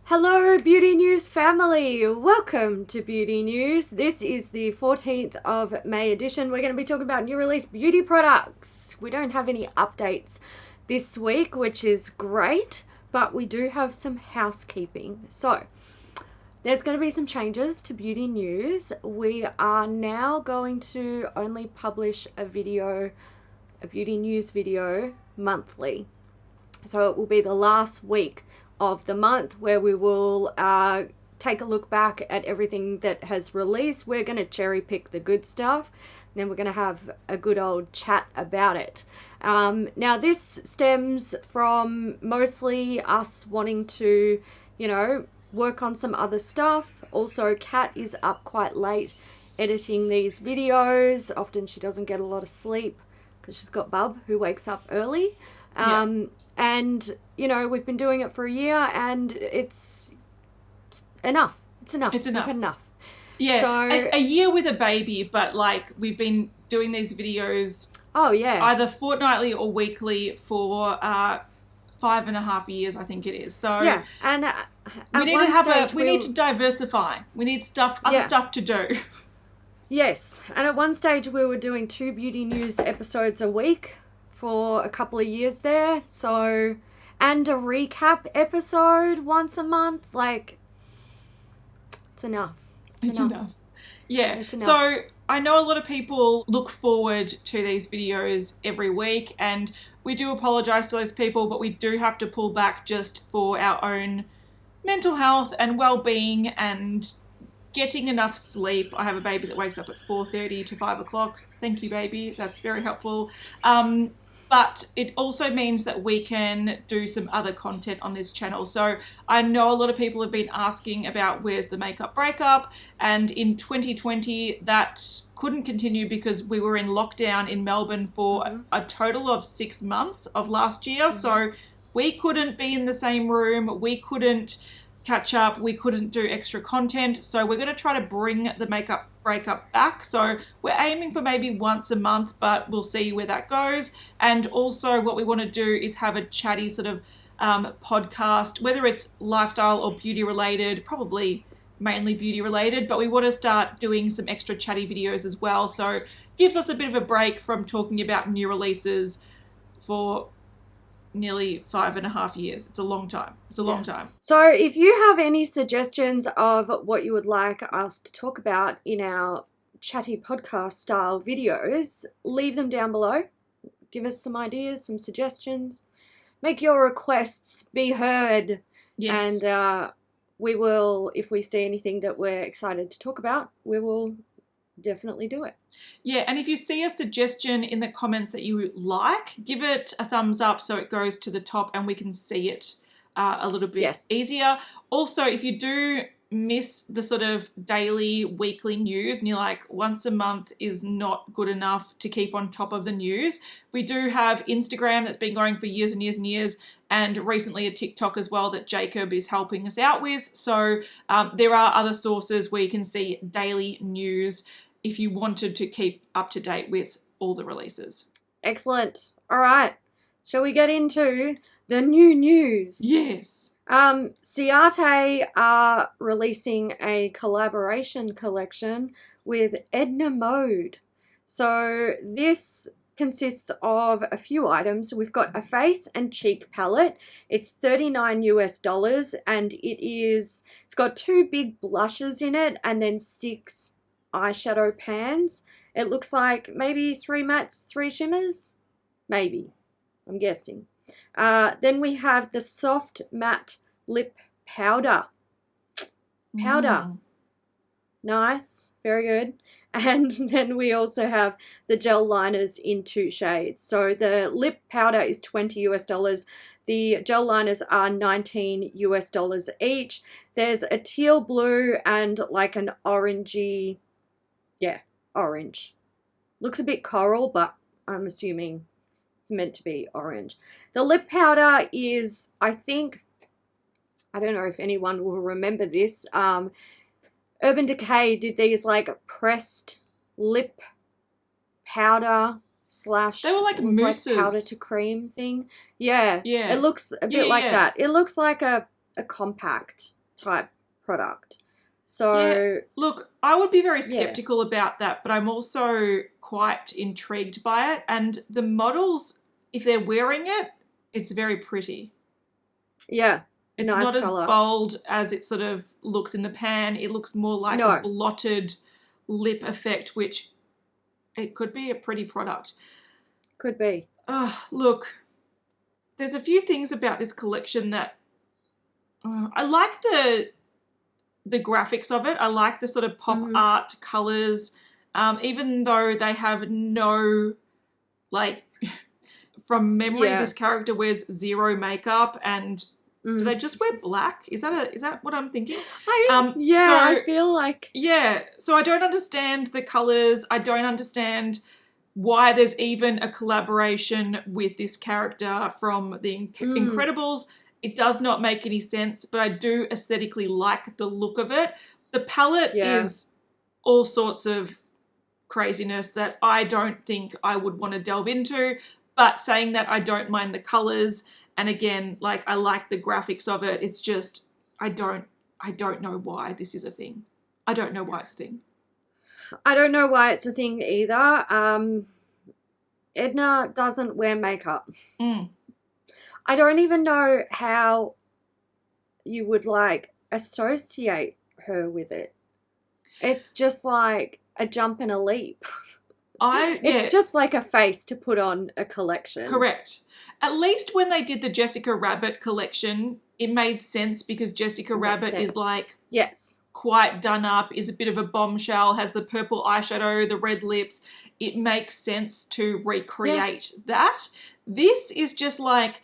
Hello Beauty News family, welcome to Beauty News. This is the 14th of May edition. We're going to be talking about new release beauty products. We don't have any updates this week, which is great, but we do have some housekeeping. So there's going to be some changes to Beauty News. We are now going to only publish a Beauty News video monthly. So it will be the last week of the month where we will take a look back at everything that has released. We're going to cherry pick the good stuff, and then we're going to have a good old chat about it. Now this stems from mostly us wanting to, work on some other stuff. Also, Kat is up quite late editing these videos. Often she doesn't get a lot of sleep because she's got Bub who wakes up early. And, we've been doing it for a year and it's enough. It's enough. We've had enough. Yeah. So, a year with a baby, but we've been doing these videos. Oh, yeah. Either fortnightly or weekly for 5.5 years, I think it is. So yeah. And we need to diversify. We need other stuff to do. Yes. And at one stage we were doing 2 Beauty News episodes a week for a couple of years there, and a recap episode once a month. It's enough. It's enough. Yeah. It's enough. So I know a lot of people look forward to these videos every week, and we do apologize to those people, but we do have to pull back just for our own mental health and well-being and getting enough sleep. I have a baby that wakes up at 4:30 to 5 o'clock. Thank you, baby. That's very helpful. But it also means that we can do some other content on this channel. So I know a lot of people have been asking about where's the makeup breakup, and in 2020 that couldn't continue because we were in lockdown in Melbourne for a total of 6 months of last year. So we couldn't be in the same room, we couldn't catch up, we couldn't do extra content. So we're going to try to bring the makeup breakup back. So we're aiming for maybe once a month, but we'll see where that goes. And also what we want to do is have a chatty sort of podcast, whether it's lifestyle or beauty related, probably mainly beauty related, but we want to start doing some extra chatty videos as well. So gives us a bit of a break from talking about new releases for nearly 5.5 years. It's a long time. Time. So if you have any suggestions of what you would like us to talk about in our chatty podcast style videos, leave them down below. Give us some ideas, some suggestions. Make your requests be heard. Yes. And we will, if we see anything that we're excited to talk about, we will definitely do it. Yeah, and if you see a suggestion in the comments that you like, give it a thumbs up so it goes to the top and we can see it a little bit easier. Also, if you do miss the sort of daily, weekly news and you're like, once a month is not good enough to keep on top of the news, we do have Instagram that's been going for years and years and years, and recently a TikTok as well that Jacob is helping us out with. So there are other sources where you can see daily news if you wanted to keep up to date with all the releases. Excellent. All right. Shall we get into the new news? Yes. Ciate are releasing a collaboration collection with Edna Mode. So this consists of a few items. We've got a face and cheek palette. It's $39 US, and it's got 2 big blushes in it and then 6 eyeshadow pans. It looks like maybe 3 mattes, 3 shimmers, maybe, I'm guessing. Then we have the soft matte lip powder. Nice, very good. And then we also have the gel liners in 2 shades. So the lip powder is $20 US. The gel liners are $19 US each. There's a teal blue and like an orangey, orange. Looks a bit coral, but I'm assuming it's meant to be orange. The lip powder is, I don't know if anyone will remember this. Urban Decay did these pressed lip powder / they were like mousses, powder to cream thing. Yeah. It looks a bit that. It looks like a compact type product. So look, I would be very skeptical about that, but I'm also quite intrigued by it. And the models, if they're wearing it, it's very pretty. Yeah. It's nice not colour. as bold as it sort of looks in the pan. It looks more like a blotted lip effect, which it could be a pretty product. Could be. Look, there's a few things about this collection that I like the graphics of it. I like the sort of pop art colours, even though they have no, like, from memory, this character wears zero makeup and do they just wear black? Is that what I'm thinking? I feel like. Yeah, so I don't understand the colours. I don't understand why there's even a collaboration with this character from the Incredibles. It does not make any sense, but I do aesthetically like the look of it. The palette is all sorts of craziness that I don't think I would want to delve into, but saying that, I don't mind the colours. And again, like, I like the graphics of it. It's just, I don't know why this is a thing. I don't know why it's a thing. I don't know why it's a thing either. Edna doesn't wear makeup. I don't even know how you would, like, associate her with it. It's just like a jump and a leap. It's just like a face to put on a collection. Correct. At least when they did the Jessica Rabbit collection, it made sense because Jessica Rabbit is like quite done up, is a bit of a bombshell, has the purple eyeshadow, the red lips. It makes sense to recreate that. This is just like,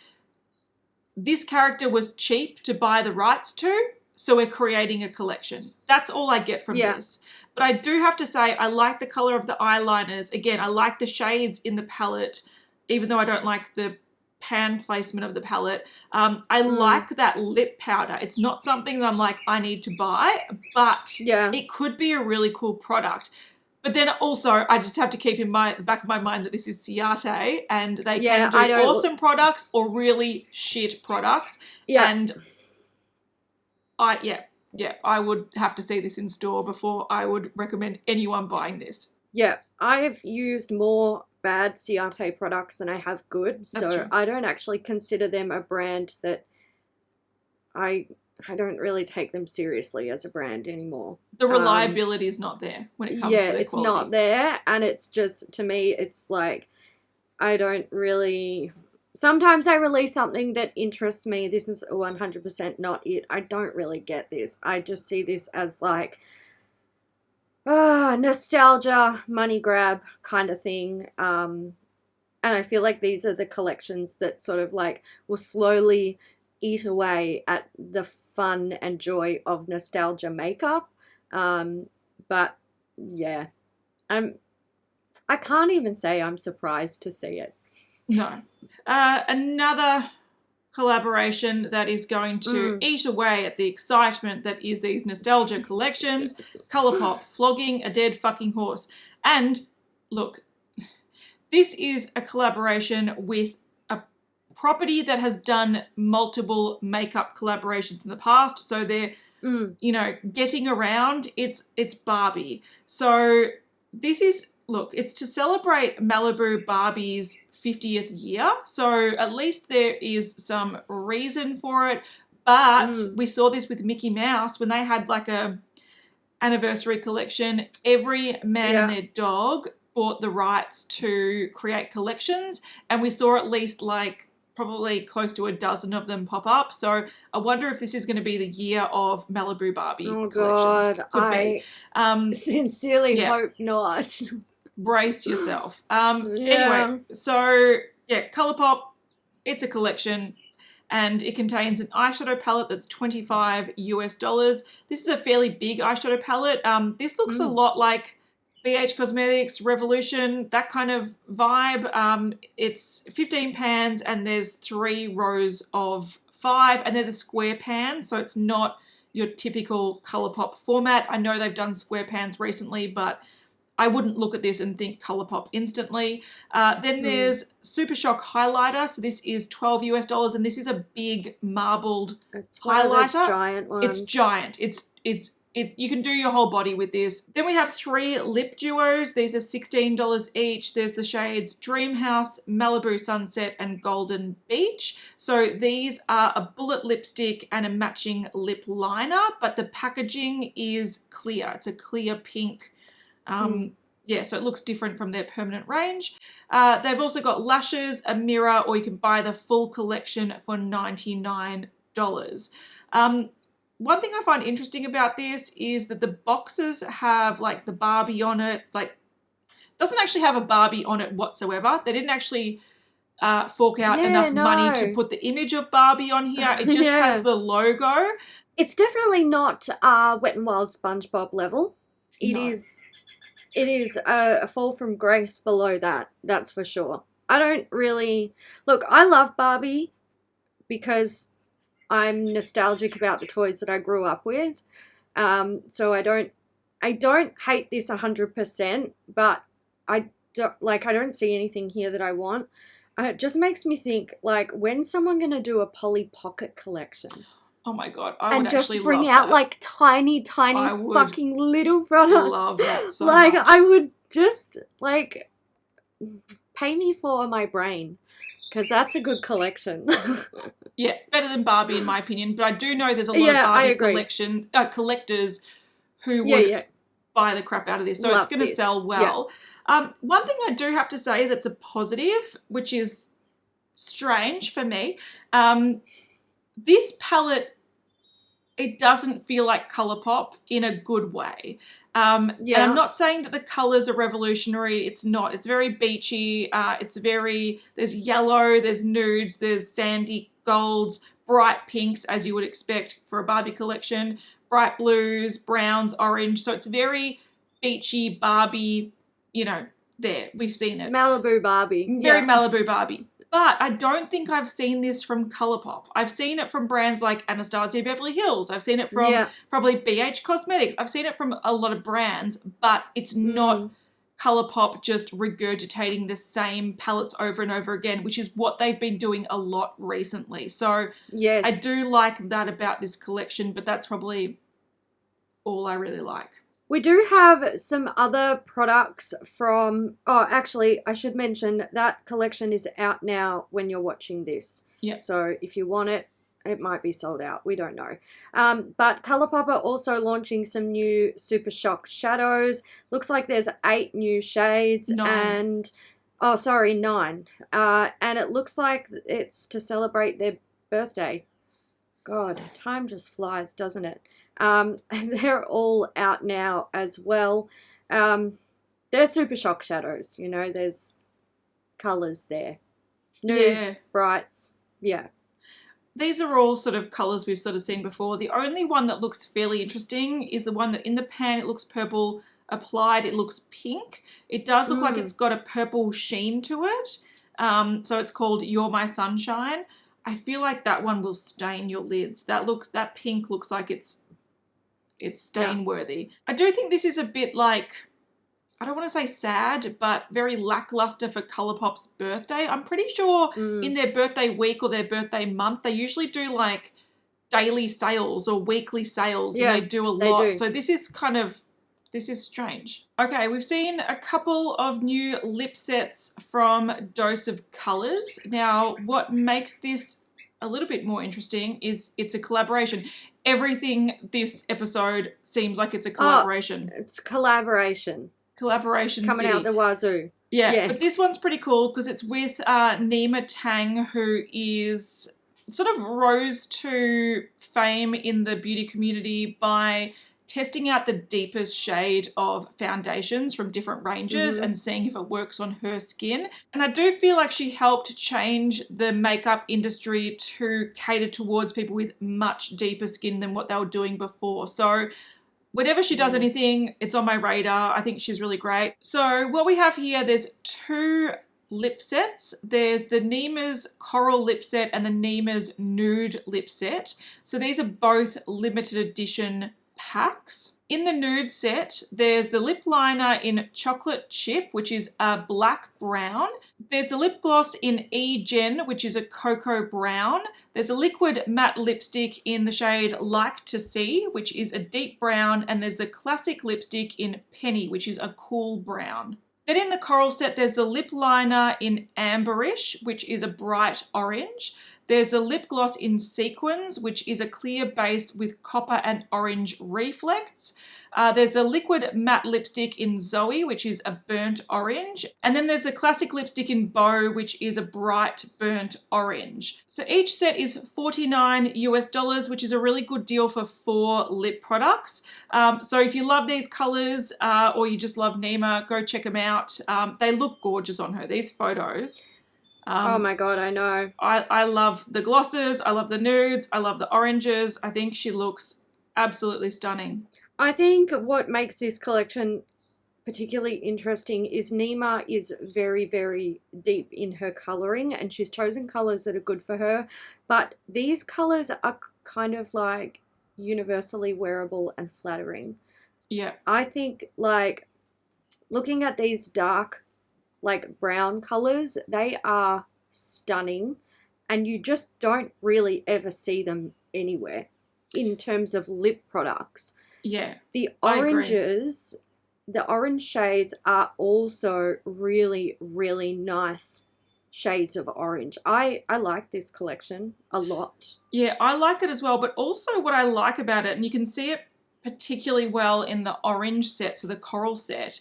this character was cheap to buy the rights to, so we're creating a collection. That's all I get from this. But I do have to say, I like the colour of the eyeliners. Again, I like the shades in the palette, even though I don't like the pan placement of the palette. I like that lip powder. It's not something that I'm like, I need to buy, but it could be a really cool product. But then also, I just have to keep in the back of my mind that this is Ciate, and they can do awesome products or really shit products. And I would have to see this in store before I would recommend anyone buying this. Yeah, I've used more bad Ciate products than I have good, so I don't actually consider them a brand that I don't really take them seriously as a brand anymore. The reliability is not there when it comes to their quality. Yeah, it's not there, and it's just, to me, it's like, I don't really... Sometimes I release something that interests me. This is 100% not it. I don't really get this. I just see this as like, nostalgia, money grab kind of thing. And I feel like these are the collections that sort of like will slowly eat away at the fun and joy of nostalgia makeup. But yeah, I can't even say I'm surprised to see it. No. Another collaboration that is going to eat away at the excitement that is these nostalgia collections, Colourpop, flogging a dead fucking horse. And look, this is a collaboration with a property that has done multiple makeup collaborations in the past. So they're, you know, getting around. It's Barbie. So this is, look, it's to celebrate Malibu Barbie's 50th year, so at least there is some reason for it. But we saw this with Mickey Mouse when they had like a anniversary collection. Every man and their dog bought the rights to create collections, and we saw at least like probably close to a dozen of them pop up. So I wonder if this is going to be the year of Malibu Barbie collections. God, I sincerely hope not. Brace yourself. Anyway, so yeah, Colourpop, it's a collection and it contains an eyeshadow palette that's $25 US. This is a fairly big eyeshadow palette. This looks a lot like BH Cosmetics Revolution, that kind of vibe. It's 15 pans and there's 3 rows of 5, and they're the square pans, so it's not your typical Colourpop format. I know they've done square pans recently, but I wouldn't look at this and think Colourpop instantly. Then there's Super Shock Highlighter. So this is $12 US, and this is a big marbled It's one highlighter. of those giant ones. It's giant. You can do your whole body with this. Then we have 3 lip duos. These are $16 each. There's the shades Dream House, Malibu Sunset, and Golden Beach. So these are a bullet lipstick and a matching lip liner, but the packaging is clear. It's a clear pink. Yeah, so it looks different from their permanent range. They've also got lashes, a mirror, or you can buy the full collection for $99. One thing I find interesting about this is that the boxes have like the Barbie on it, like doesn't actually have a Barbie on it whatsoever. They didn't actually fork out enough money to put the image of Barbie on here. It just has the logo. It's definitely not Wet n Wild SpongeBob level. It is a fall from grace below that, that's for sure. I don't really... Look, I love Barbie because I'm nostalgic about the toys that I grew up with. So I don't hate this 100%, but I don't see anything here that I want. It just makes me think, like, when's someone going to do a Polly Pocket collection? Oh my God, I would and actually just bring love out that. like tiny fucking little products. I love that so like much. I would just like pay me for my brain because that's a good collection. Yeah, better than Barbie in my opinion. But I do know there's a lot of Barbie collectors who would buy the crap out of this, so Love it's going to sell well. Yeah. One thing I do have to say that's a positive, which is strange for me, this palette, it doesn't feel like Colourpop in a good way. And I'm not saying that the colours are revolutionary. It's not. It's very beachy. There's yellow, there's nudes, there's sandy golds, bright pinks, as you would expect for a Barbie collection, bright blues, browns, orange. So it's very beachy Barbie, there. We've seen it. Malibu Barbie. Very Malibu Barbie. But I don't think I've seen this from Colourpop. I've seen it from brands like Anastasia Beverly Hills. I've seen it from probably BH Cosmetics. I've seen it from a lot of brands, but it's not Colourpop just regurgitating the same palettes over and over again, which is what they've been doing a lot recently. So I do like that about this collection, but that's probably all I really like. We do have some other products from... Oh, actually, I should mention that collection is out now when you're watching this. Yeah. So if you want it, it might be sold out. We don't know. But Colourpop are also launching some new Super Shock shadows. Looks like there's 8 new shades. 9. And... Oh, sorry, 9. And it looks like it's to celebrate their birthday. God, time just flies, doesn't it? And they're all out now as well. They're Super Shock shadows, there's colours there. Nudes, brights, These are all sort of colours we've sort of seen before. The only one that looks fairly interesting is the one that in the pan it looks purple, applied it looks pink. It does look like it's got a purple sheen to it. So it's called You're My Sunshine. I feel like that one will stain your lids. That pink looks like it's stain worthy. I do think this is a bit like, I don't want to say sad, but very lackluster for Colourpop's birthday. I'm pretty sure in their birthday week or their birthday month, they usually do like daily sales or weekly sales, and they do a lot. So this is strange. Okay, we've seen a couple of new lip sets from Dose of Colours. Now, what makes this a little bit more interesting is it's a collaboration. Everything this episode seems like it's a collaboration. Oh, it's collaboration. Collaboration coming city. Out the wazoo. Yeah, yes. But this one's pretty cool because it's with Nyma Tang, who is sort of rose to fame in the beauty community by testing out the deepest shade of foundations from different ranges and seeing if it works on her skin. And I do feel like she helped change the makeup industry to cater towards people with much deeper skin than what they were doing before. So whenever she does anything, it's on my radar. I think she's really great. So what we have here, there's 2 lip sets. There's the Nyma's Coral lip set and the Nyma's Nude lip set. So these are both limited edition packs. In the nude set, there's the lip liner in Chocolate Chip, which is a black brown. There's the lip gloss in E-Gen, which is a cocoa brown. There's a liquid matte lipstick in the shade Like to See, which is a deep brown. And there's the classic lipstick in Penny, which is a cool brown. Then in the coral set, there's the lip liner in Amberish, which is a bright orange. There's a lip gloss in Sequins, which is a clear base with copper and orange reflects. There's a liquid matte lipstick in Zoe, which is a burnt orange. And then there's a classic lipstick in Beau, which is a bright burnt orange. So each set is $49, which is a really good deal for 4 lip products. So if you love these colors or you just love Nyma, go check them out. They look gorgeous on her, these photos. Oh my God, I know. I love the glosses. I love the nudes. I love the oranges. I think she looks absolutely stunning. I think what makes this collection particularly interesting is Nyma is very, very deep in her colouring, and she's chosen colours that are good for her. But these colours are kind of like universally wearable and flattering. Yeah. I think like looking at these dark like brown colors, they are stunning, and you just don't really ever see them anywhere in terms of lip products. Yeah, the oranges, the orange shades are also really, really nice shades of orange. I like this collection a lot. Yeah, I like it as well, but also what I like about it, and you can see it particularly well in the orange set, so the coral set,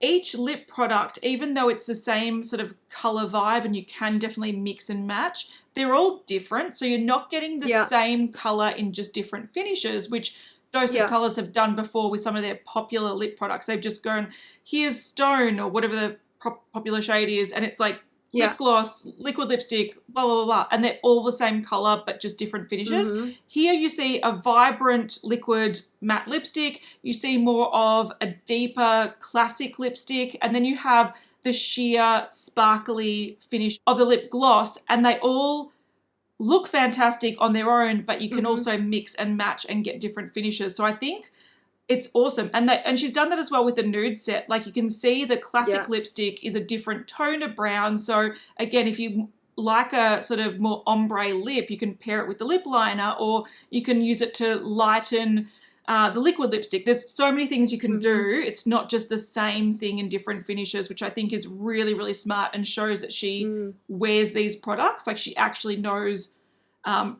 each lip product, even though it's the same sort of color vibe and you can definitely mix and match, they're all different. So you're not getting the same color in just different finishes, which Dose of Colors have done before with some of their popular lip products. They've just gone, here's Stone or whatever the popular shade is, and it's like lip gloss, liquid lipstick, blah, blah, blah, blah, and they're all the same color but just different finishes. Here you see a vibrant liquid matte lipstick. You see more of a deeper classic lipstick, and then you have the sheer sparkly finish of the lip gloss, and they all look fantastic on their own, but you can also mix and match and get different finishes. So I think it's awesome. And she's done that as well with the nude set. Like you can see the classic lipstick is a different tone of brown. So again, if you like a sort of more ombre lip, you can pair it with the lip liner, or you can use it to lighten the liquid lipstick. There's so many things you can do. It's not just the same thing in different finishes, which I think is really, really smart and shows that she wears these products. Like she actually knows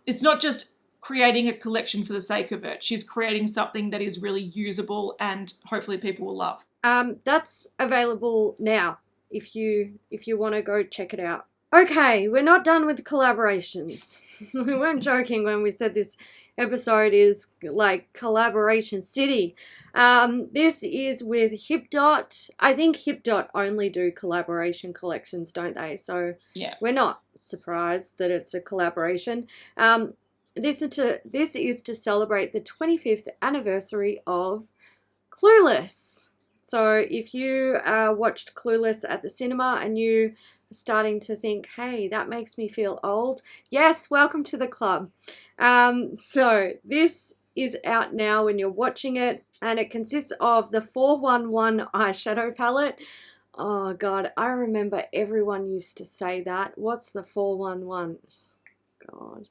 it's not just creating a collection for the sake of it. She's creating something that is really usable and hopefully people will love. That's available now if you want to go check it out. Okay, we're not done with collaborations. We weren't joking when we said this episode is like collaboration city. This is with Hipdot. I think Hipdot only do collaboration collections, don't they? So we're not surprised that it's a collaboration. This is to celebrate the 25th anniversary of Clueless. So if you watched Clueless at the cinema and you are starting to think, hey, that makes me feel old, yes, welcome to the club. So this is out now when you're watching it, and it consists of the 411 eyeshadow palette. Oh God, I remember everyone used to say that. What's the 411? God.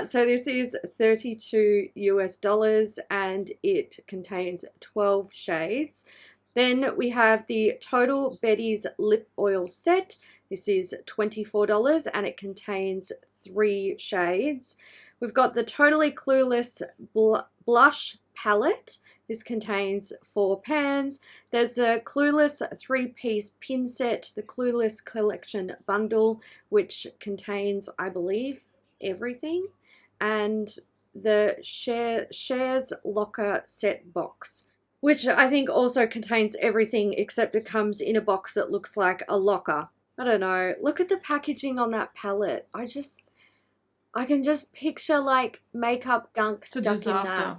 So this is $32 and it contains 12 shades. Then we have the Total Betty's Lip Oil Set. This is $24 and it contains 3 shades. We've got the Totally Clueless Blush Palette. This contains 4 pans. There's a Clueless 3-piece pin set, the Clueless Collection Bundle, which contains, I believe, everything, and the Shares Locker Set box, which I think also contains everything except it comes in a box that looks like a locker. I don't know. Look at the packaging on that palette. I can just picture like makeup gunk stuck in that.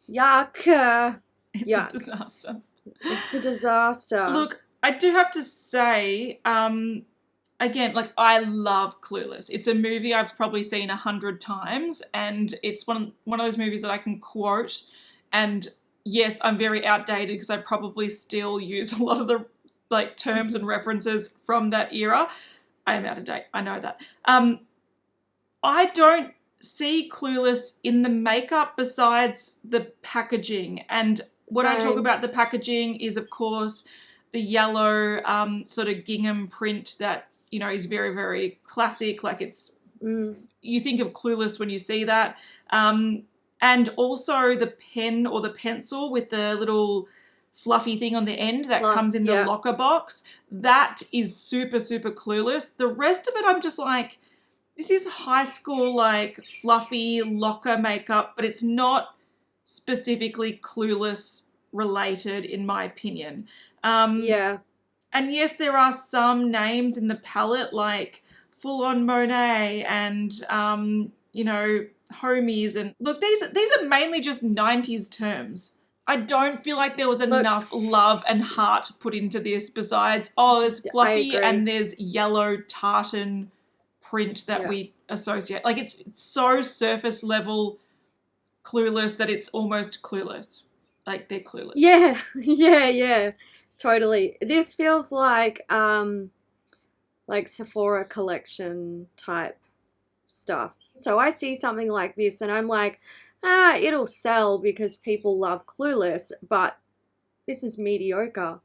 Yuck. It's a disaster. It's a disaster. Look, I do have to say, again, like I love Clueless. It's a movie I've probably seen 100 times, and it's one of those movies that I can quote And yes, I'm very outdated because I probably still use a lot of the like terms and references from that era. I am out of date. I know that. I don't see Clueless in the makeup besides the packaging. And when I talk about the packaging is, of course, the yellow sort of gingham print that, you know, is very, very classic. Like it's, you think of Clueless when you see that. And also the pen or the pencil with the little fluffy thing on the end that comes in the locker box. That is super, super Clueless. The rest of it, I'm just like, this is high school, like fluffy locker makeup, but it's not specifically Clueless related in my opinion. And yes, there are some names in the palette like Full On Monet and, you know, Homies. And look, these are mainly just 90s terms. I don't feel like there was enough love and heart put into this besides, there's fluffy and there's yellow tartan print that we associate. Like it's so surface level Clueless that it's almost Clueless. Like they're clueless. Yeah. Totally. This feels like Sephora collection type stuff. So I see something like this and I'm like, it'll sell because people love Clueless, but this is mediocre.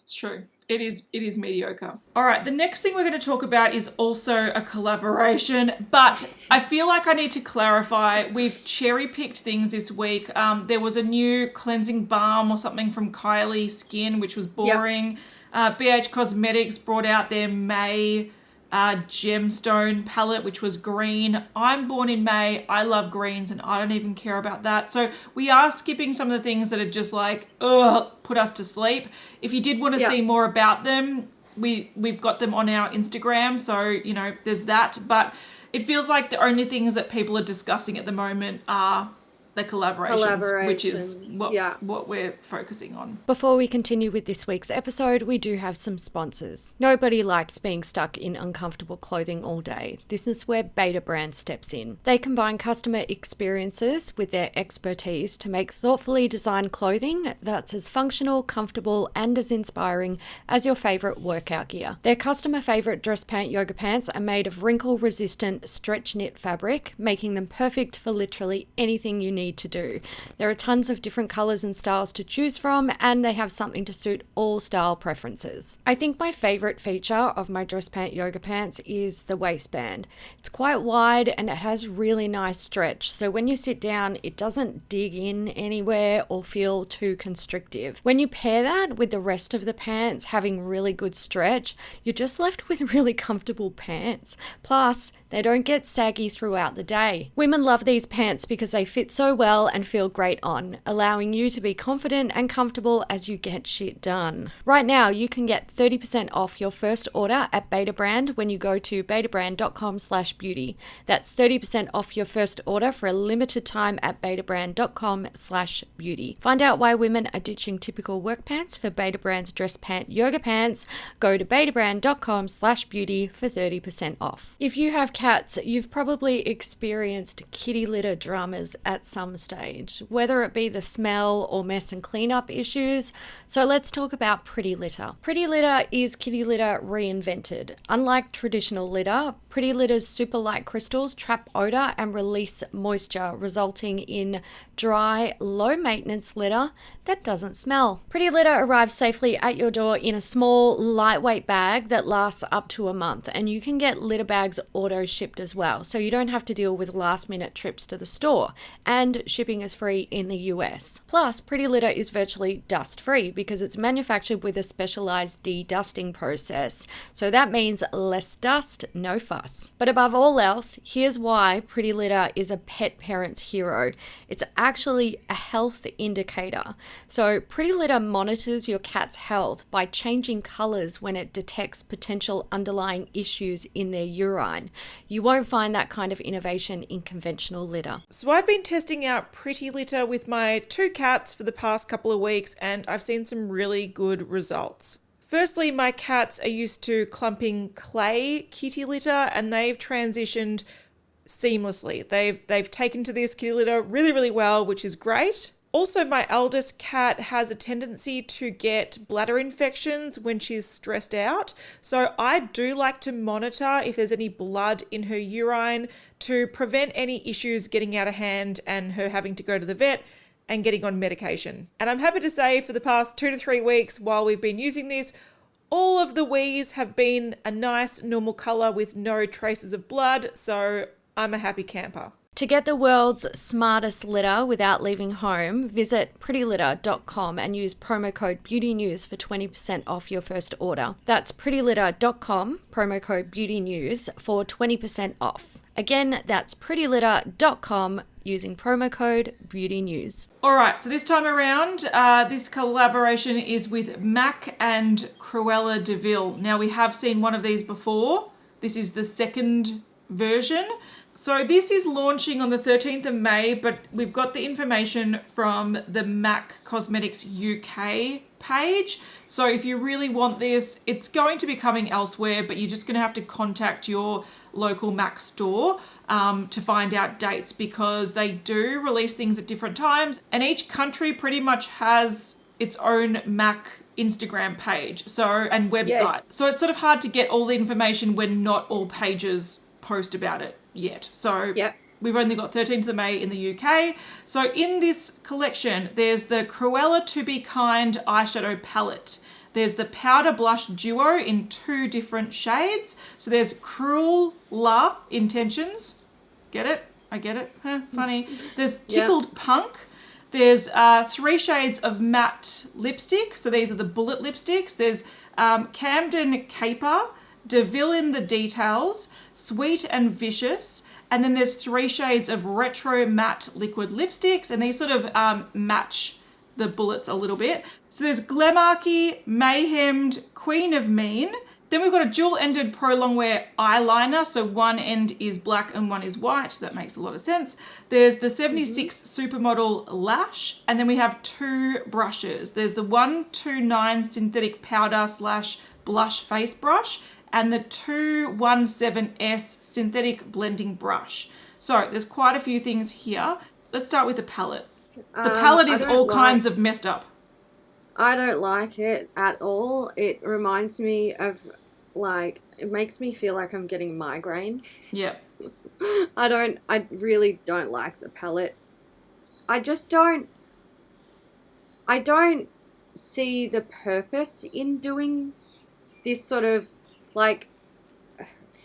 It's true. It is mediocre. All right, the next thing we're going to talk about is also a collaboration, but I feel like I need to clarify. We've cherry-picked things this week. There was a new cleansing balm or something from Kylie Skin, which was boring. BH Cosmetics brought out their May gemstone palette, which was green. I'm born in May. I love greens and I don't even care about that. So we are skipping some of the things that are just like, put us to sleep. If you did want to see more about them, we've got them on our Instagram. So, you know, there's that. But it feels like the only things that people are discussing at the moment are the collaborations, which is what we're focusing on. Before we continue with this week's episode, we do have some sponsors. Nobody likes being stuck in uncomfortable clothing all day. This is where Beta Brand steps in. They combine customer experiences with their expertise to make thoughtfully designed clothing that's as functional, comfortable, and as inspiring as your favorite workout gear. Their customer favorite dress pant yoga pants are made of wrinkle-resistant stretch knit fabric, making them perfect for literally anything you need to do. There are tons of different colors and styles to choose from, and they have something to suit all style preferences. I think my favorite feature of my dress pant yoga pants is the waistband. It's quite wide and it has really nice stretch, so when you sit down it doesn't dig in anywhere or feel too constrictive. When you pair that with the rest of the pants having really good stretch, you're just left with really comfortable pants. Plus, they don't get saggy throughout the day. Women love these pants because they fit so well and feel great on, allowing you to be confident and comfortable as you get shit done. Right now, you can get 30% off your first order at Beta Brand when you go to betabrand.com/beauty. That's 30% off your first order for a limited time at betabrand.com/beauty. Find out why women are ditching typical work pants for Beta Brand's dress pant yoga pants. Go to betabrand.com/beauty for 30% off. If you have cats, you've probably experienced kitty litter dramas at some stage, whether it be the smell or mess and cleanup issues. So let's talk about Pretty Litter. Pretty Litter is kitty litter reinvented. Unlike traditional litter, Pretty Litter's super light crystals trap odor and release moisture, resulting in dry, low maintenance litter that doesn't smell. Pretty Litter arrives safely at your door in a small, lightweight bag that lasts up to a month, and you can get litter bags auto shipped as well, so you don't have to deal with last minute trips to the store, and shipping is free in the US. Plus, Pretty Litter is virtually dust free because it's manufactured with a specialized de-dusting process, so that means less dust, no fuss. But above all else, here's why Pretty Litter is a pet parent's hero. It's actually a health indicator. So Pretty Litter monitors your cat's health by changing colors when it detects potential underlying issues in their urine. You won't find that kind of innovation in conventional litter. So I've been testing out Pretty Litter with my 2 cats for the past couple of weeks, and I've seen some really good results. Firstly, my cats are used to clumping clay kitty litter, and they've transitioned seamlessly. They've taken to this kitty litter really, really well, which is great. Also, my eldest cat has a tendency to get bladder infections when she's stressed out. So I do like to monitor if there's any blood in her urine to prevent any issues getting out of hand and her having to go to the vet and getting on medication. And I'm happy to say for the past 2 to 3 weeks while we've been using this, all of the wees have been a nice normal colour with no traces of blood. So I'm a happy camper. To get the world's smartest litter without leaving home, visit prettylitter.com and use promo code BEAUTYNEWS for 20% off your first order. That's prettylitter.com, promo code BEAUTYNEWS for 20% off. Again, that's prettylitter.com using promo code BEAUTYNEWS. All right, so this time around, this collaboration is with MAC and Cruella de Vil. Now, we have seen one of these before. This is the second version. So this is launching on the 13th of May, but we've got the information from the MAC Cosmetics UK page. So if you really want this, it's going to be coming elsewhere, but you're just going to have to contact your local MAC store to find out dates, because they do release things at different times, and each country pretty much has its own MAC Instagram page and website. Yes. So it's sort of hard to get all the information when not all pages post about it yet. So we've only got 13th of May in the UK. So in this collection, there's the Cruella To Be Kind eyeshadow palette. There's the powder blush duo in 2 different shades. So there's Cruella Intentions. Get it? I get it. Funny. There's Tickled Punk. There's 3 shades of matte lipstick. So these are the bullet lipsticks. There's Camden Caper, DeVille in the Details, Sweet and Vicious, and then there's 3 shades of retro matte liquid lipsticks, and these sort of match the bullets a little bit. So there's Glamarchy, Mayhemmed, Queen of Mean. Then we've got a dual-ended pro longwear eyeliner, so one end is black and one is white. That makes a lot of sense. There's the 76 Supermodel Lash, and then we have 2 brushes. There's the 129 Synthetic Powder / Blush Face Brush, and the 217S Synthetic Blending Brush. So there's quite a few things here. Let's start with the palette. The palette is all kinds of messed up. I don't like it at all. It reminds me of, it makes me feel like I'm getting migraine. Yeah. I really don't like the palette. I don't see the purpose in doing this sort of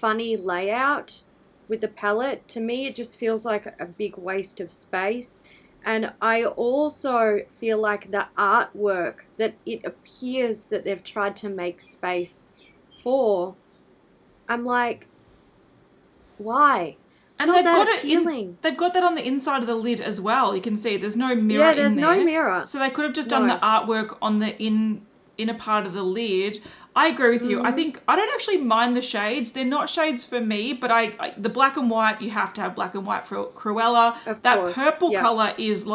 funny layout with the palette. To me, it just feels like a big waste of space. And I also feel like the artwork that it appears that they've tried to make space for, I'm like, why? It's and not they've that got appealing. They've got that on the inside of the lid as well. You can see there's no mirror. Yeah, there's in there. no mirror. So they could have just done the artwork on the inner part of the lid. I agree with you. I don't actually mind the shades. They're not shades for me, but the black and white, you have to have black and white for Cruella. That purple color is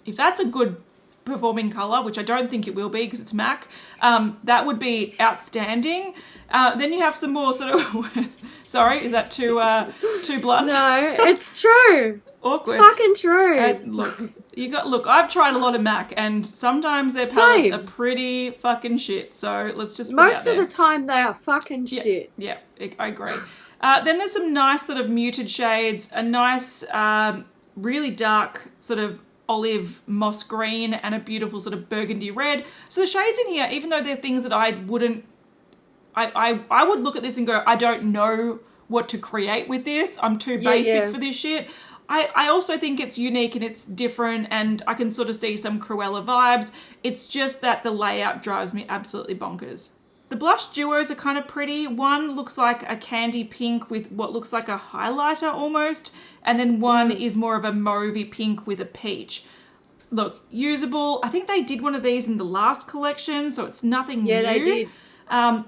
if that's a good performing color, which I don't think it will be because it's MAC, that would be outstanding. Then you have some more sort of, sorry, is that too blunt? No, it's true. Awkward. It's fucking true. Look, I've tried a lot of MAC, and sometimes their palettes are pretty fucking shit. So let's just put it out there. Most of the time they are fucking shit. Yeah, I agree. Then there's some nice sort of muted shades, a nice, really dark sort of olive moss green, and a beautiful sort of burgundy red. So the shades in here, even though they're things that I would look at this and go, I don't know what to create with this. I'm too basic for this shit. I also think it's unique and it's different, and I can sort of see some Cruella vibes. It's just that the layout drives me absolutely bonkers. The blush duos are kind of pretty. One looks like a candy pink with what looks like a highlighter almost, and then one is more of a mauvey pink with a peach. Look, usable. I think they did one of these in the last collection, so it's nothing new. Yeah, they did.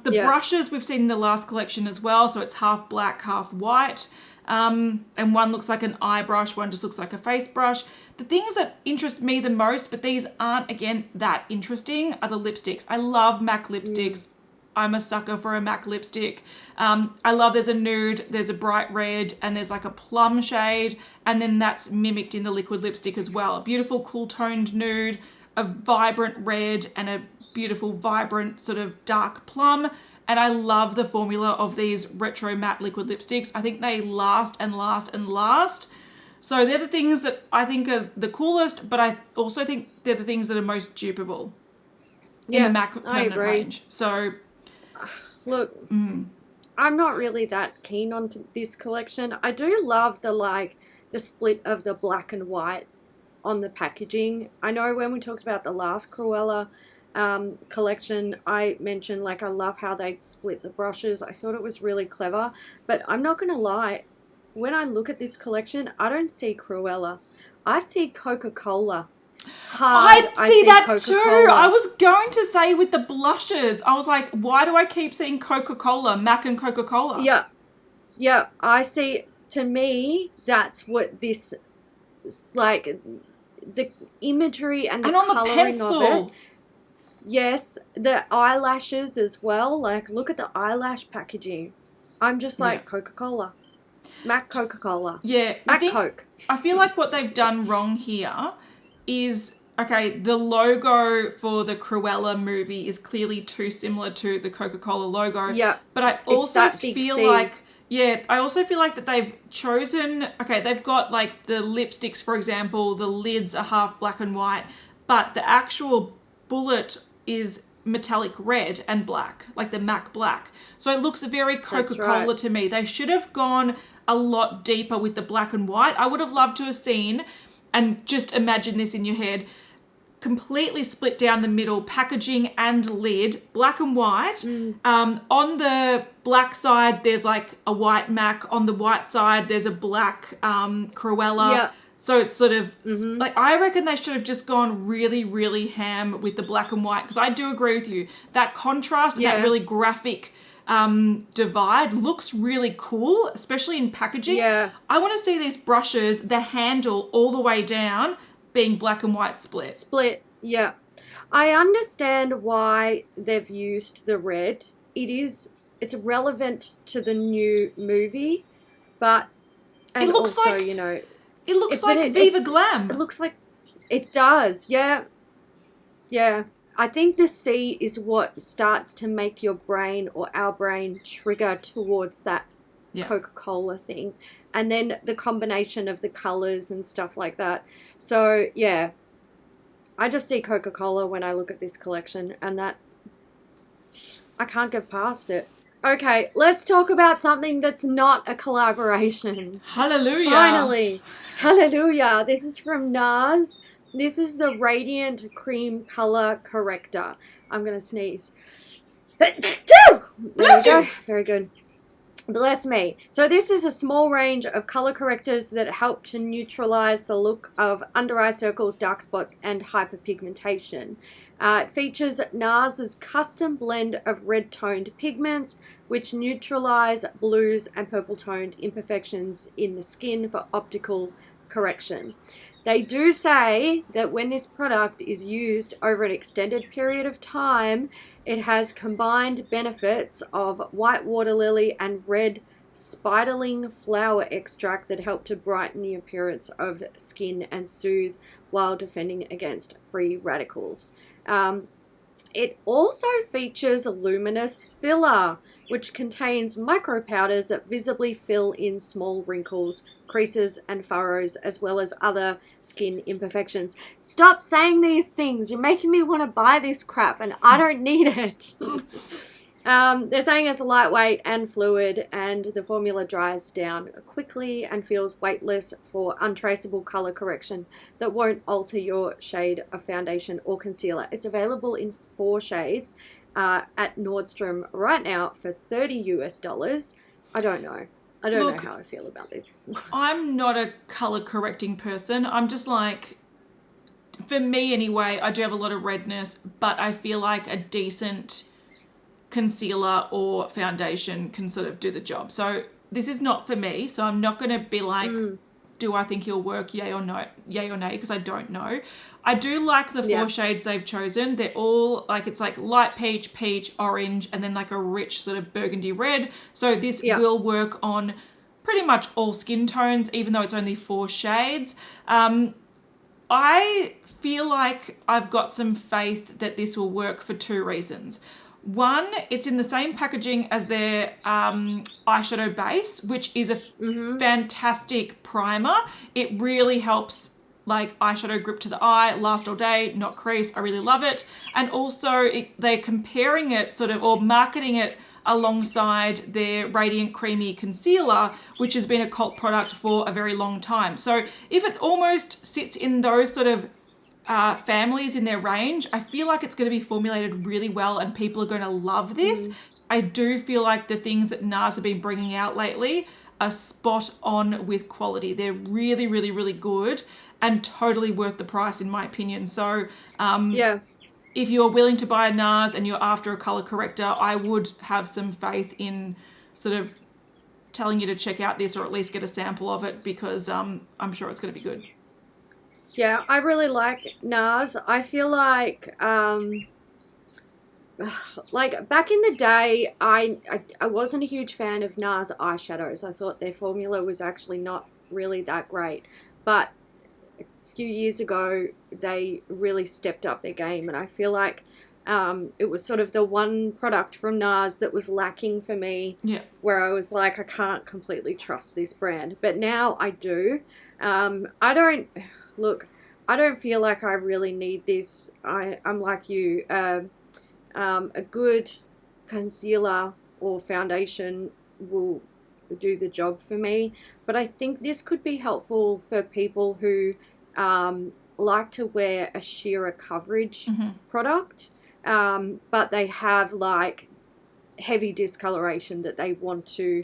The brushes we've seen in the last collection as well, so it's half black, half white. And one looks like an eye brush, one just looks like a face brush. The things that interest me the most, but these aren't, again, that interesting, are the lipsticks. I love MAC lipsticks. I'm a sucker for a MAC lipstick. I love there's a nude, there's a bright red, and there's like a plum shade, and then that's mimicked in the liquid lipstick as well. A beautiful cool toned nude, a vibrant red, and a beautiful vibrant sort of dark plum. And I love the formula of these retro matte liquid lipsticks. I think they last and last and last. So they're the things that I think are the coolest, but I also think they're the things that are most dupeable in the MAC permanent range. So, look, I'm not really that keen on this collection. I do love the split of the black and white on the packaging. I know when we talked about the last Cruella collection, I mentioned I love how they split the brushes. I thought it was really clever, but I'm not gonna lie, when I look at this collection, I don't see Cruella. I see Coca-Cola. I see that too. I was going to say with the blushes, I was like, why do I keep seeing Coca-Cola, MAC and Coca-Cola? Yeah, I see. To me, that's what this, the imagery and the coloring of it. Yes, the eyelashes as well. Look at the eyelash packaging. I'm just Coca-Cola. MAC Coca-Cola. Yeah. MAC Coke. I feel like what they've done wrong here is, okay, the logo for the Cruella movie is clearly too similar to the Coca-Cola logo. Yeah. But I also feel like that they've chosen, okay, they've got the lipsticks, for example, the lids are half black and white, but the actual bullet is metallic red and black, like the MAC black. So it looks very Coca-Cola to me. They should have gone a lot deeper with the black and white. I would have loved to have seen, and just imagine this in your head, completely split down the middle, packaging and lid, black and white. On the black side, there's a white MAC. On the white side, there's a black Cruella. Yeah. So it's sort of I reckon they should have just gone really, really ham with the black and white, because I do agree with you. That contrast, that really graphic divide looks really cool, especially in packaging. Yeah. I want to see these brushes, the handle all the way down, being black and white split. Yeah. I understand why they've used the red. It's relevant to the new movie, but it looks also, it looks like Viva Glam. It looks like it does. Yeah. Yeah. I think the C is what starts to make your brain or our brain trigger towards that Coca-Cola thing. And then the combination of the colors and stuff like that. So, yeah, I just see Coca-Cola when I look at this collection, and that I can't get past it. Okay, let's talk about something that's not a collaboration. Hallelujah. Finally. Hallelujah. This is from Nars. This is the Radiant Cream Color Corrector. I'm going to sneeze. Bless you. Very good. Bless me. So this is a small range of color correctors that help to neutralize the look of under eye circles, dark spots, and hyperpigmentation. It features Nars' custom blend of red-toned pigments, which neutralize blues and purple-toned imperfections in the skin for optical correction. They do say that when this product is used over an extended period of time, it has combined benefits of white water lily and red spiderling flower extract that help to brighten the appearance of skin and soothe while defending against free radicals. It also features a luminous filler, which contains micro powders that visibly fill in small wrinkles, creases, and furrows, as well as other skin imperfections. Stop saying these things. You're making me want to buy this crap, and I don't need it. They're saying it's lightweight and fluid, and the formula dries down quickly and feels weightless for untraceable color correction that won't alter your shade of foundation or concealer. It's available in 4 shades at Nordstrom right now for $30 US. I don't know. I don't know how I feel about this. I'm not a color correcting person. I'm just for me anyway, I do have a lot of redness, but I feel like a decent concealer or foundation can sort of do the job. So this is not for me. So I'm not going to be do I think he'll work, yay or nay, because I don't know. I do like the 4 shades they've chosen. They're all like, it's like light peach, peach, orange, and then like a rich sort of burgundy red. So this will work on pretty much all skin tones, even though it's only 4 shades. I feel like I've got some faith that this will work for 2 reasons. One, it's in the same packaging as their eyeshadow base, which is a fantastic primer. It really helps like eyeshadow grip to the eye, last all day, not crease. I really love it. And also they're comparing it sort of, or marketing it alongside their Radiant Creamy Concealer, which has been a cult product for a very long time. So if it almost sits in those sort of families in their range, I feel like it's going to be formulated really well and people are going to love this. I do feel like the things that Nars have been bringing out lately are spot on with quality. They're really, really, really good and totally worth the price in my opinion. So if you're willing to buy a Nars and you're after a color corrector, I would have some faith in sort of telling you to check out this or at least get a sample of it, because I'm sure it's going to be good. Yeah, I really like Nars. I feel like back in the day, I wasn't a huge fan of Nars eyeshadows. I thought their formula was actually not really that great. But a few years ago, they really stepped up their game. And I feel like it was sort of the one product from Nars that was lacking for me. Yeah. Where I was like, I can't completely trust this brand. But now I do. I don't feel like I really need this. I'm like you. A good concealer or foundation will do the job for me. But I think this could be helpful for people who like to wear a sheerer coverage product, but they have like heavy discoloration that they want to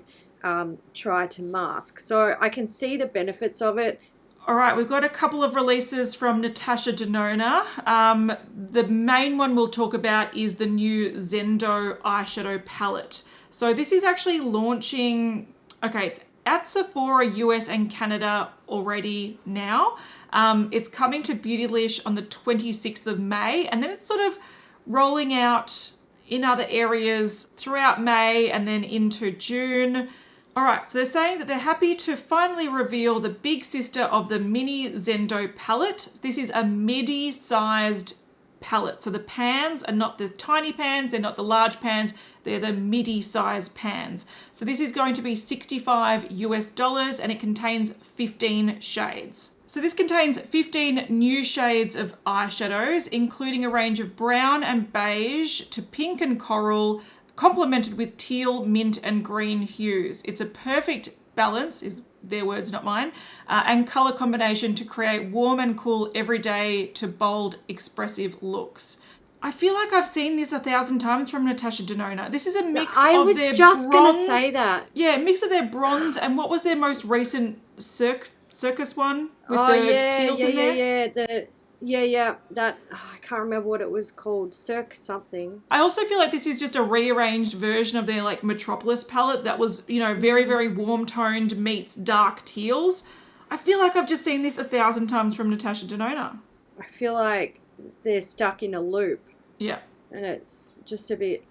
try to mask. So I can see the benefits of it. All right, we've got a couple of releases from Natasha Denona. The main one we'll talk about is the new Zendo eyeshadow palette. So this is actually launching, it's at Sephora US and Canada already now. It's coming to Beautylish on the 26th of May, and then it's sort of rolling out in other areas throughout May and then into June. All right, so they're saying that they're happy to finally reveal the big sister of the mini Zendo palette. This is a midi-sized palette. So the pans are not the tiny pans, they're not the large pans, they're the midi-sized pans. So this is going to be $65 US and it contains 15 shades. So this contains 15 new shades of eyeshadows, including a range of brown and beige to pink and coral, complemented with teal, mint, and green hues. It's a perfect balance, is their words, not mine, and color combination to create warm and cool everyday to bold, expressive looks. I feel like I've seen this 1,000 times from Natasha Denona. This is a mix of their bronze. I was just going to say that. Yeah, mix of their bronze and what was their most recent circus one with teals in there? I can't remember what it was called. Cirque something. I also feel like this is just a rearranged version of their like Metropolis palette that was, very, very warm toned meets dark teals. I feel like I've just seen this 1,000 times from Natasha Denona. I feel like they're stuck in a loop. Yeah. And it's just a bit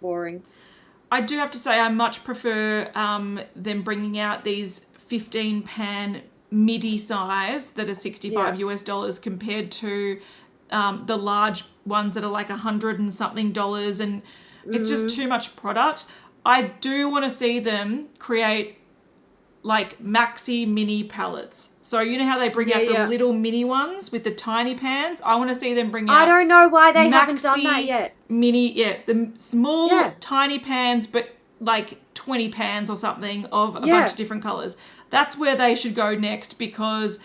boring. I do have to say I much prefer them bringing out these 15 pan midi size that are $65 US compared to the large ones that are like $100 and something, and it's just too much product. I do want to see them create like maxi mini palettes. So you know how they bring out the little mini ones with the tiny pans? I want to see them bring out. I don't know why they haven't done that yet. Mini, the small tiny pans, but like 20 pans or something of a bunch of different colors. That's where they should go next, because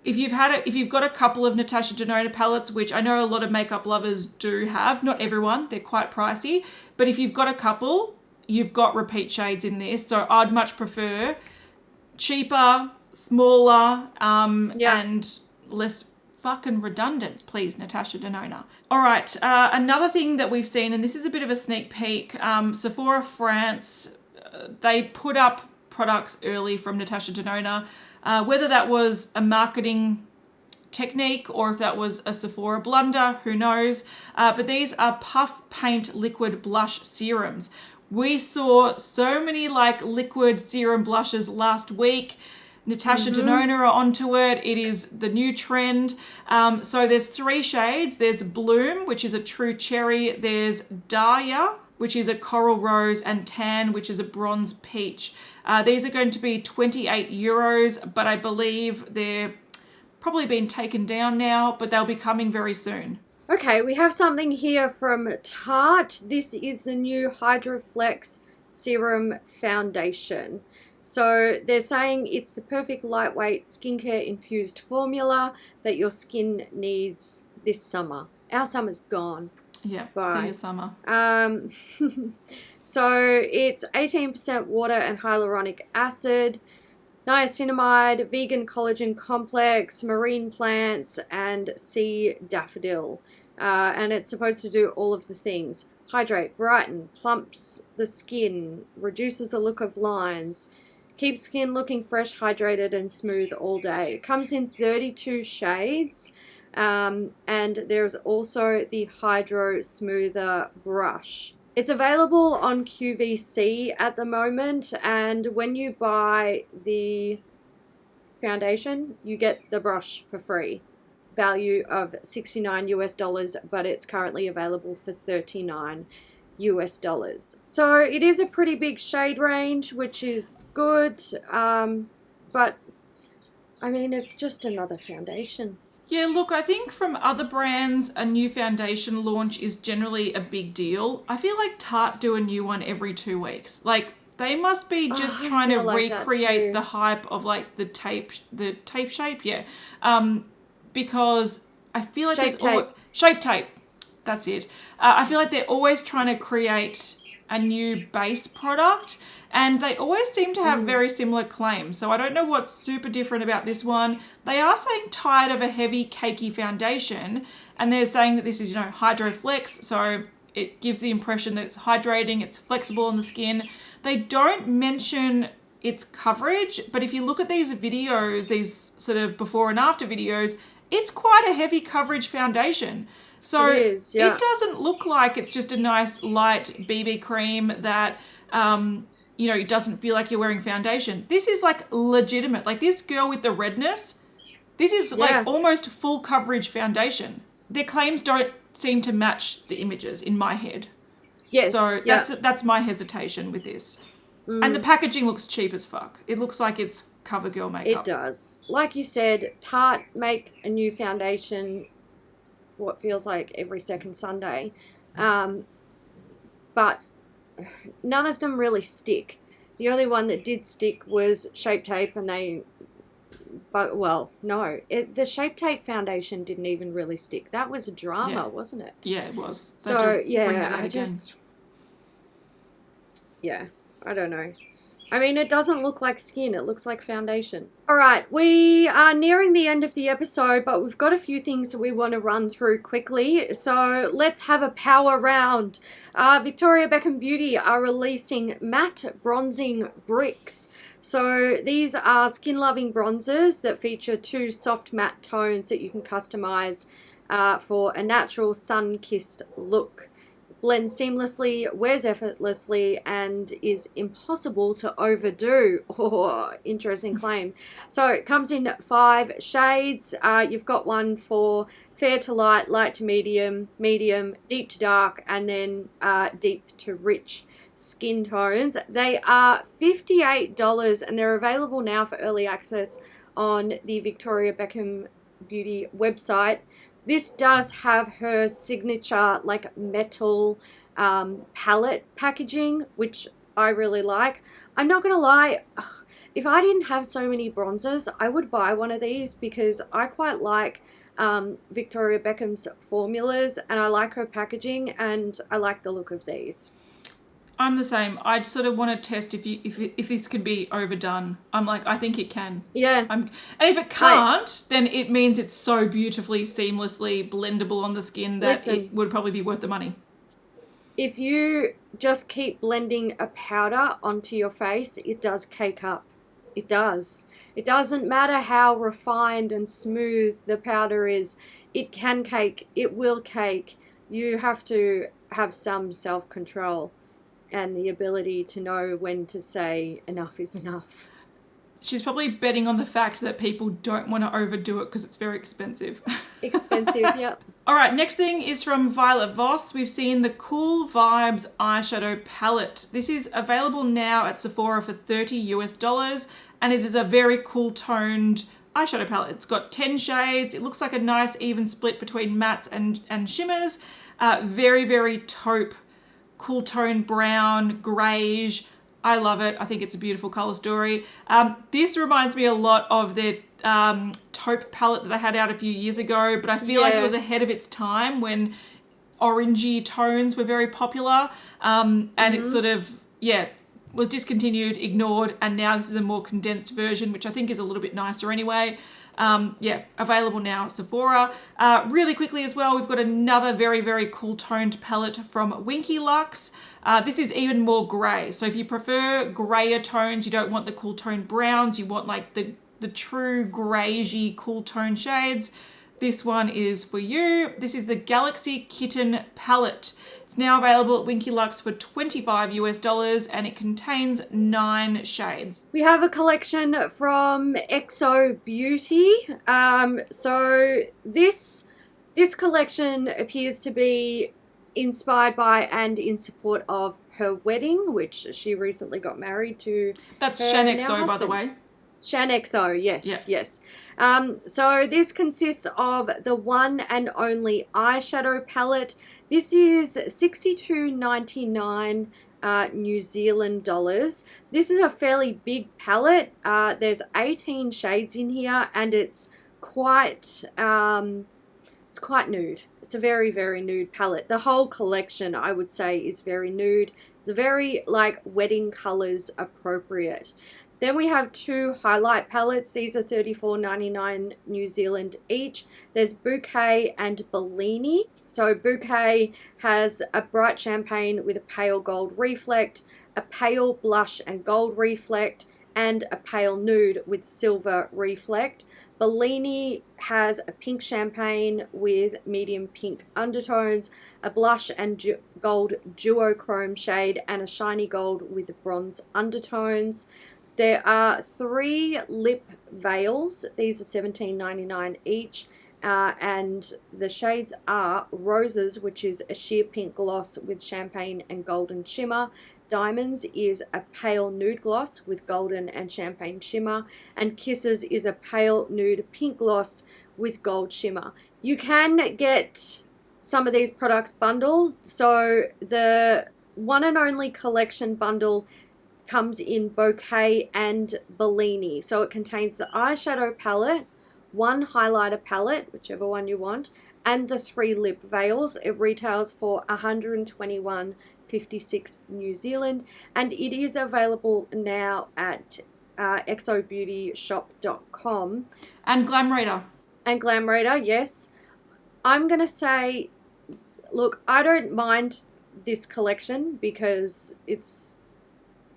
if you've got a couple of Natasha Denona palettes, which I know a lot of makeup lovers do have, not everyone, they're quite pricey, but if you've got a couple, you've got repeat shades in this. So I'd much prefer cheaper, smaller, and less fucking redundant, please, Natasha Denona. All right, another thing that we've seen, and this is a bit of a sneak peek, Sephora France, they put up products early from Natasha Denona. Whether that was a marketing technique or if that was a Sephora blunder, who knows. But these are Puff Paint Liquid Blush Serums. We saw so many like liquid serum blushes last week. Natasha Denona are onto it. It is the new trend. So there's 3 shades. There's Bloom, which is a true cherry. There's Dahlia, which is a coral rose, and Tan, which is a bronze peach. These are going to be €28, but I believe they're probably been taken down now, but they'll be coming very soon. Okay, we have something here from Tarte. This is the new Hydroflex Serum Foundation. So they're saying it's the perfect lightweight skincare infused formula that your skin needs this summer. Our summer's gone. Yeah, Bye. see you summer. So it's 18% water and hyaluronic acid, niacinamide, vegan collagen complex, marine plants, and sea daffodil. And it's supposed to do all of the things. Hydrate, brighten, plumps the skin, reduces the look of lines, keeps skin looking fresh, hydrated, and smooth all day. It comes in 32 shades. And there's also the Hydro Smoother brush. It's available on QVC at the moment, and when you buy the foundation, you get the brush for free. Value of $69, but it's currently available for $39. So it is a pretty big shade range, which is good, but I mean, it's just another foundation. Yeah, look, I think from other brands, a new foundation launch is generally a big deal. I feel like Tarte do a new one every 2 weeks. Like, they must be just trying to recreate the hype of like the tape shape, yeah. Because I feel like shape tape. That's it. I feel like they're always trying to create a new base product, and they always seem to have very similar claims. So I don't know what's super different about this one. They are saying tired of a heavy cakey foundation, and they're saying that this is, Hydroflex, so it gives the impression that it's hydrating, it's flexible on the skin. They don't mention its coverage, but if you look at these videos, these sort of before and after videos, it's quite a heavy coverage foundation. So it is, yeah. It doesn't look like it's just a nice light BB cream that it doesn't feel like you're wearing foundation. This is like legitimate. Like this girl with the redness, this is like almost full coverage foundation. Their claims don't seem to match the images in my head. Yes. So that's my hesitation with this. And the packaging looks cheap as fuck. It looks like it's CoverGirl makeup. It does. Like you said, Tarte make a new foundation what feels like every second Sunday. But none of them really stick. The only one that did stick was Shape Tape, and the Shape Tape foundation didn't even really stick. That was a drama, wasn't it? Yeah, it was. I don't know. I mean, it doesn't look like skin. It looks like foundation. All right, we are nearing the end of the episode, but we've got a few things that we want to run through quickly. So let's have a power round. Victoria Beckham Beauty are releasing matte bronzing bricks. So these are skin-loving bronzers that feature 2 soft matte tones that you can customize for a natural sun-kissed look. Blends seamlessly, wears effortlessly, and is impossible to overdo. Oh, interesting claim. So it comes in 5 shades. You've got one for fair to light, light to medium, medium, deep to dark, and then deep to rich skin tones. They are $58, and they're available now for early access on the Victoria Beckham Beauty website. This does have her signature like metal palette packaging, which I really like. I'm not going to lie, if I didn't have so many bronzers, I would buy one of these because I quite like Victoria Beckham's formulas, and I like her packaging, and I like the look of these. I'm the same. I'd sort of want to test if this can be overdone. I'm like, I think it can. Yeah. And if it can't, then it means it's so beautifully, seamlessly blendable on the skin that it would probably be worth the money. If you just keep blending a powder onto your face, it does cake up. It does. It doesn't matter how refined and smooth the powder is. It can cake. It will cake. You have to have some self-control and the ability to know when to say enough is enough. She's probably betting on the fact that people don't want to overdo it because it's very expensive. Expensive, yep. All right, next thing is from Violet Voss. We've seen the Cool Vibes eyeshadow palette. This is available now at Sephora for $30 and it is a very cool toned eyeshadow palette. It's got 10 shades. It looks like a nice even split between mattes and shimmers. Very, very taupe, cool tone brown, greige. I love it. I think it's a beautiful color story. This reminds me a lot of their taupe palette that they had out a few years ago, but I feel like it was ahead of its time when orangey tones were very popular. And it sort of, was discontinued, ignored, and now this is a more condensed version, which I think is a little bit nicer anyway. Available now at Sephora. Really quickly as well, we've got another very, very cool toned palette from Winky Lux. This is even more grey. So if you prefer greyer tones, you don't want the cool toned browns, you want like the true greigey cool tone shades, this one is for you. This is the Galaxy Kitten palette. It's now available at Winky Lux for $25 and it contains 9 shades. We have a collection from Exo Beauty. So this collection appears to be inspired by and in support of her wedding, which she recently got married to. That's Shan Exo, by the way. Shan Exo, yes. So this consists of the one and only eyeshadow palette. This is $62.99 New Zealand dollars. This is a fairly big palette. There's 18 shades in here, and it's quite nude. It's a very, very nude palette. The whole collection, I would say, is very nude. It's very like wedding colors appropriate. Then we have 2 highlight palettes. These are $34.99 New Zealand each. There's Bouquet and Bellini. So Bouquet has a bright champagne with a pale gold reflect, a pale blush and gold reflect, and a pale nude with silver reflect. Bellini has a pink champagne with medium pink undertones, a blush and gold duochrome shade, and a shiny gold with bronze undertones. There are 3 lip veils. These are $17.99 each. And the shades are Roses, which is a sheer pink gloss with champagne and golden shimmer. Diamonds is a pale nude gloss with golden and champagne shimmer. And Kisses is a pale nude pink gloss with gold shimmer. You can get some of these products bundled. So the one and only collection bundle comes in Bouquet and Bellini. So it contains the eyeshadow palette, 1 highlighter palette, whichever one you want, and the 3 lip veils. It retails for $121.56 New Zealand, and it is available now at exobeautyshop.com. And Glamreader. And Glamreader, yes. I'm going to say, look, I don't mind this collection because it's,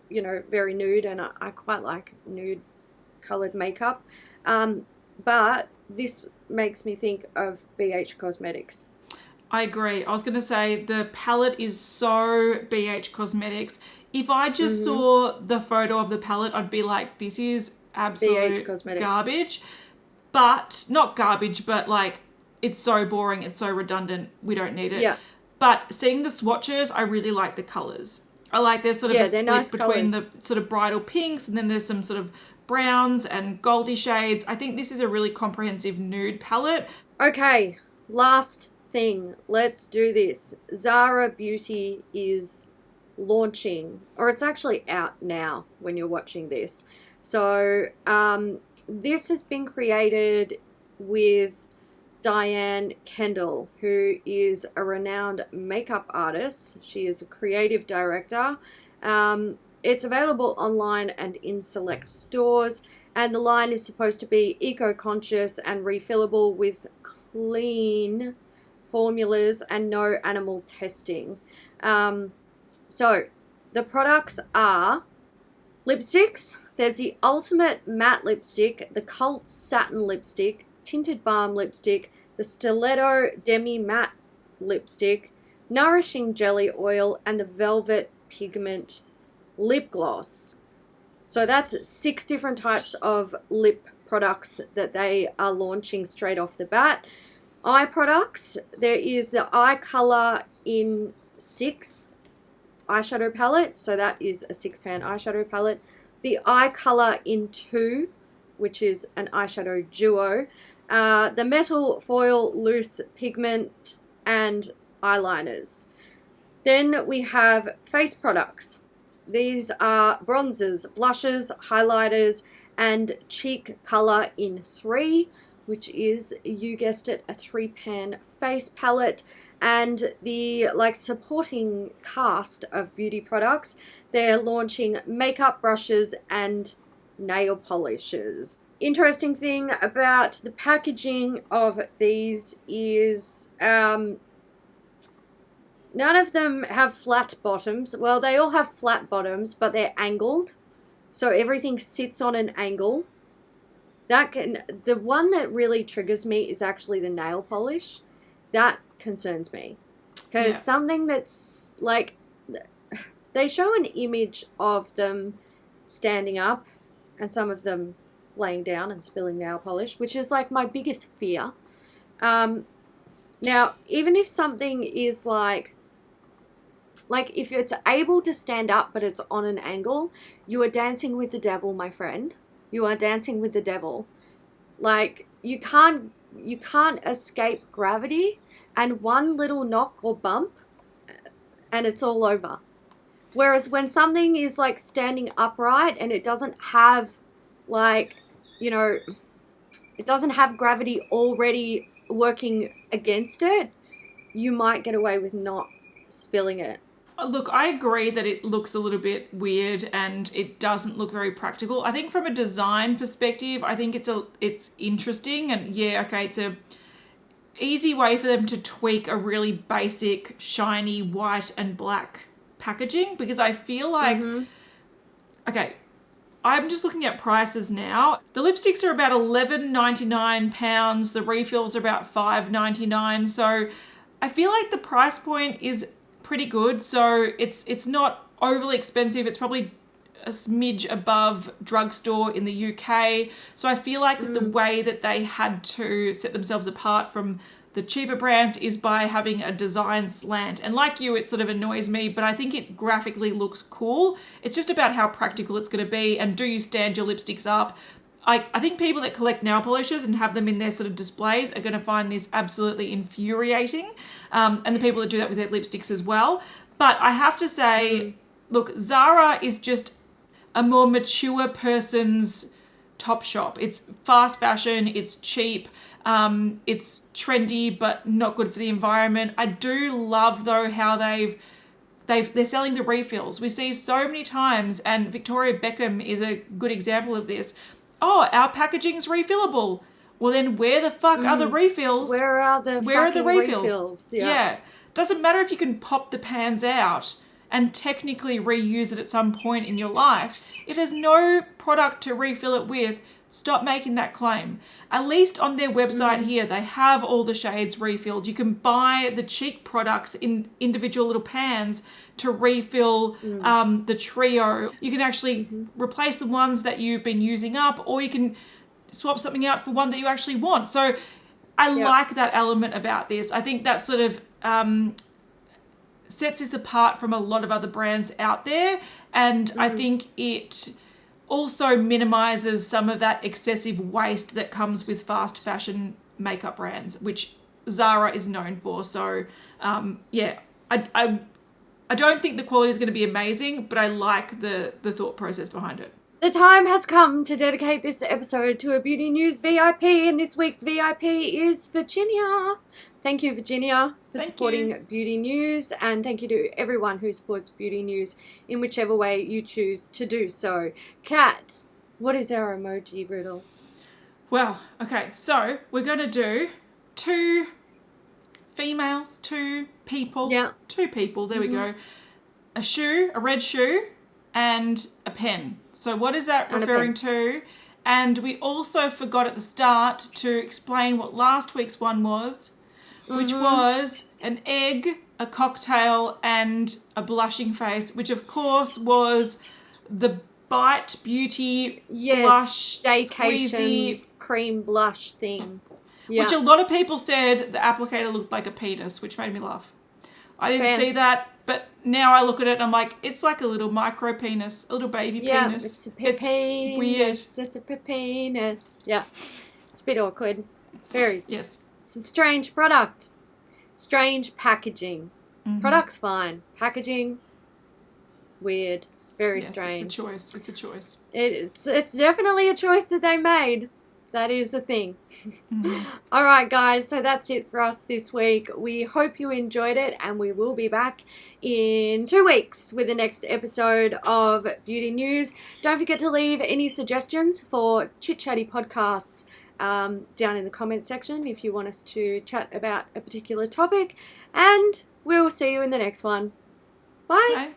you know, very nude, and I quite like nude colored makeup. But this makes me think of BH Cosmetics. I agree. I was going to say the palette is so BH Cosmetics. If I just saw the photo of the palette, I'd be like, this is absolute garbage. But, not garbage, but like, it's so boring, it's so redundant, we don't need it. Yeah. But seeing the swatches, I really like the colors. I like there's sort of a split nice between colours. the sort of bridal pinks, and then there's some sort of browns and goldy shades. I think this is a really comprehensive nude palette. Okay, last thing. Let's do this. Zara Beauty is launching, or it's actually out now when you're watching this. So this has been created with Diane Kendall, who is a renowned makeup artist. She is a creative director. It's available online and in select stores, and the line is supposed to be eco-conscious and refillable with clean formulas and no animal testing. So the products are lipsticks. There's the Ultimate Matte Lipstick, the Cult Satin Lipstick, Tinted Balm Lipstick, the Stiletto Demi Matte Lipstick, Nourishing Jelly Oil, and the Velvet Pigment Lip Gloss. So that's 6 different types of lip products that they are launching straight off the bat. Eye products, there is the Eye Color in 6 eyeshadow palette. So that is a 6-pan eyeshadow palette. The Eye Color in 2, which is an eyeshadow duo. The Metal Foil Loose Pigment and eyeliners. Then we have face products. These are bronzers, blushes, highlighters, and cheek color in 3, which is, you guessed it, a 3-pan face palette. And the supporting cast of beauty products, they're launching makeup brushes and nail polishes. Interesting thing about the packaging of these is none of them have flat bottoms. Well, they all have flat bottoms, but they're angled, so everything sits on an angle. The one that really triggers me is actually the nail polish. That concerns me, because something that's they show an image of them standing up and some of them laying down and spilling nail polish, which is my biggest fear. Now, even if something is like if it's able to stand up but it's on an angle, you are dancing with the devil, my friend. You are dancing with the devil. You can't escape gravity, and one little knock or bump and it's all over. Whereas when something is standing upright and it doesn't have it doesn't have gravity already working against it, you might get away with not spilling it. Look, I agree that it looks a little bit weird and it doesn't look very practical. I think from a design perspective, I think it's interesting, and it's a easy way for them to tweak a really basic, shiny white and black packaging, because I feel like, I'm just looking at prices now. The lipsticks are about £11.99. The refills are about £5.99. So I feel like the price point is pretty good. So it's not overly expensive. It's probably a smidge above drugstore in the UK. So I feel like the way that they had to set themselves apart from the cheaper brands is by having a design slant. And like you, it sort of annoys me, but I think it graphically looks cool. It's just about how practical it's going to be, and do you stand your lipsticks up? I think people that collect nail polishes and have them in their sort of displays are going to find this absolutely infuriating. And the people that do that with their lipsticks as well. But I have to say, look, Zara is just a more mature person's top shop. It's fast fashion, it's cheap, it's trendy, but not good for the environment. I do love though how they're selling the refills. We see so many times, and Victoria Beckham is a good example of this. Oh, our packaging's refillable. Well, then where the fuck are the refills? Where are the refills? Yeah. Doesn't matter if you can pop the pans out and technically reuse it at some point in your life. If there's no product to refill it with, stop making that claim. At least on their website here, they have all the shades refilled. You can buy the cheek products in individual little pans to refill the trio. You can actually replace the ones that you've been using up, or you can swap something out for one that you actually want. So I like that element about this. I think that sort of sets this apart from a lot of other brands out there. And I think it also minimizes some of that excessive waste that comes with fast fashion makeup brands, which Zara is known for. So I don't think the quality is going to be amazing, but I like the thought process behind it. The time has come to dedicate this episode to a Beauty News VIP, and this week's VIP is Virginia. Thank you, Virginia, for supporting Beauty News, and thank you to everyone who supports Beauty News in whichever way you choose to do so. Kat, what is our emoji riddle? Well, okay, so we're going to do 2 females, two people. Yeah. Two people, there we go. A shoe, a red shoe, and a pen. So what is that referring to? And we also forgot at the start to explain what last week's one was, which was an egg, a cocktail, and a blushing face, which of course was the Bite Beauty blush staycation squeezy cream blush thing. Yeah. Which a lot of people said the applicator looked like a penis, which made me laugh. I didn't see that, but now I look at it and I'm like, it's like a little micro penis, a little baby penis. It's a penis. It's weird. It's a penis. Yeah. It's a bit awkward. It's very... Yes. It's a strange product. Strange packaging. Product's fine. Packaging, weird. Very strange. It's a choice. It's a choice. It's definitely a choice that they made. That is a thing. All right, guys. So that's it for us this week. We hope you enjoyed it, and we will be back in 2 weeks with the next episode of Beauty News. Don't forget to leave any suggestions for chit-chatty podcasts down in the comments section if you want us to chat about a particular topic. And we'll see you in the next one. Bye. Bye.